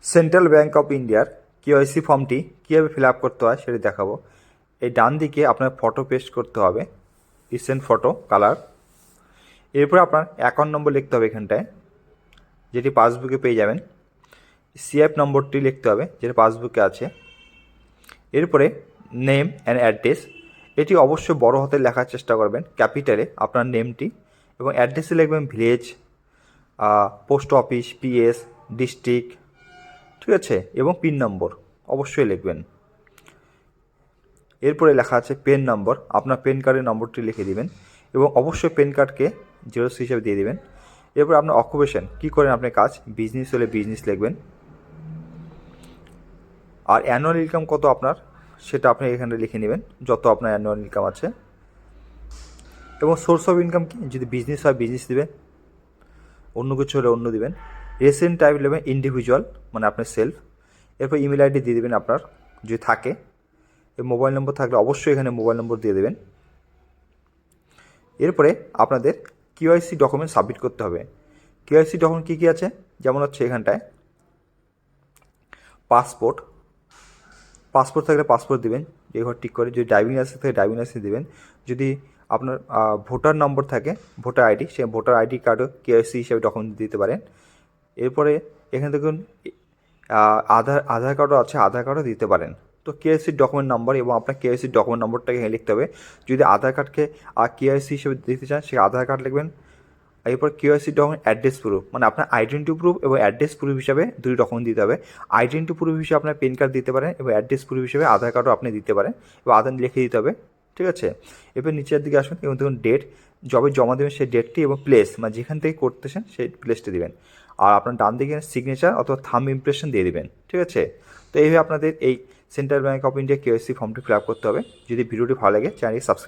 Central bank of ইন্ডিয়ার KYC ফর্মটি কীভাবে ফিল আপ করতে হয় সেটি দেখাবো। এই ডান দিকে আপনার ফটো পেস্ট করতে হবে, রিসেন্ট ফটো কালার। এরপর আপনার অ্যাকাউন্ট নম্বর লিখতে হবে এখানটায়, যেটি পাসবুকে পেয়ে যাবেন। সিএফ নম্বরটি লিখতে হবে, যেটা পাসবুকে আছে। এরপরে নেম অ্যান্ড অ্যাড্রেস, এটি অবশ্যই বড় হাতে লেখার চেষ্টা করবেন, ক্যাপিটালে আপনার নেমটি, এবং অ্যাড্রেসে লিখবেন village, post office, PS, district, ঠিক আছে, এবং পিন নম্বর অবশ্যই লিখবেন। এরপরে লেখা আছে পেন নম্বর, আপনার পেন কার্ডের নম্বরটি লিখে দিবেন এবং অবশ্যই পেন কার্ডকে জেরক্স হিসেবে দিয়ে দিবেন। এরপর আপনার অকুপেশন, কী করেন আপনি কাজ, বিজনেস হলে বিজনেস লিখবেন। আর অ্যানুয়াল ইনকাম কত আপনার, সেটা আপনি এখানে লিখে নেবেন, যত আপনার অ্যানুয়াল ইনকাম আছে। এবং সোর্স অফ ইনকাম কি, যদি বিজনেস হয় বিজনেস দেবেন, অন্য কিছু হলে অন্য দিবেন। রেসিডেন্ট টাইপ নেবেন ইন্ডিভিজুয়াল, মানে আপনার সেলফ। এরপর ইমেল আইডি দিয়ে দেবেন আপনার, যদি থাকে। মোবাইল নম্বর থাকলে অবশ্যই এখানে মোবাইল নম্বর দিয়ে দেবেন। এরপরে আপনাদের কেওয়াইসি ডকুমেন্ট সাবমিট করতে হবে। কেওয়াইসি ডকুমেন্ট কী কী আছে, যেমন হচ্ছে এখানটায় পাসপোর্ট, পাসপোর্ট থাকলে পাসপোর্ট দেবেন, যে ঘর ঠিক করে। যদি ড্রাইভিং লাইসেন্স থাকে ড্রাইভিং লাইসেন্স দেবেন। যদি আপনার ভোটার নম্বর থাকে, ভোটার আইডি, সেই ভোটার আইডি কার্ডও কেওয়াইসি হিসেবে ডকুমেন্ট দিতে পারেন। এরপরে এখানে দেখুন আধার কার্ডও আছে, আধার কার্ডও দিতে পারেন। তো কেওয়াইসির ডকুমেন্ট নম্বর এবং আপনার কেওয়াইসির ডকুমেন্ট নম্বরটাকে এখানে লিখতে হবে। যদি আধার কার্ডকে কেওয়াইসি হিসেবে দিতে চান, সেই আধার কার্ড লিখবেন। এরপর কেওয়াইসি ডকুমেন্ট অ্যাড্রেস প্রুফ, মানে আপনার আইডেন্টি প্রুফ এবং অ্যাড্রেস প্রুফ হিসাবে দুটি ডকুমেন্ট দিতে হবে। আইডেন্টি প্রুফ হিসেবে আপনার পেন কার্ড দিতে পারেন এবং অ্যাড্রেস প্রুফ হিসেবে আধার কার্ডও আপনি দিতে পারেন, এবং আধার লিখে দিতে হবে, ঠিক আছে। এরপর নিচের দিকে আসুন এবং দেখুন ডেট, যবে জমা দেবেন সেই ডেটটি এবং প্লেস, মানে যেখান থেকে করতেছেন সেই প্লেসটি দেবেন। আর আপনার ডান দিকে সিগনেচার অথবা থাম্ব ইমপ্রেশন দিয়ে দেবেন, ঠিক আছে। তো এইভাবে আপনাদের এই central bank of India KYC ফর্মটি ফিল আপ করতে হবে। যদি ভিডিওটি ভালো লাগে চ্যানেলটি সাবস্ক্রাইব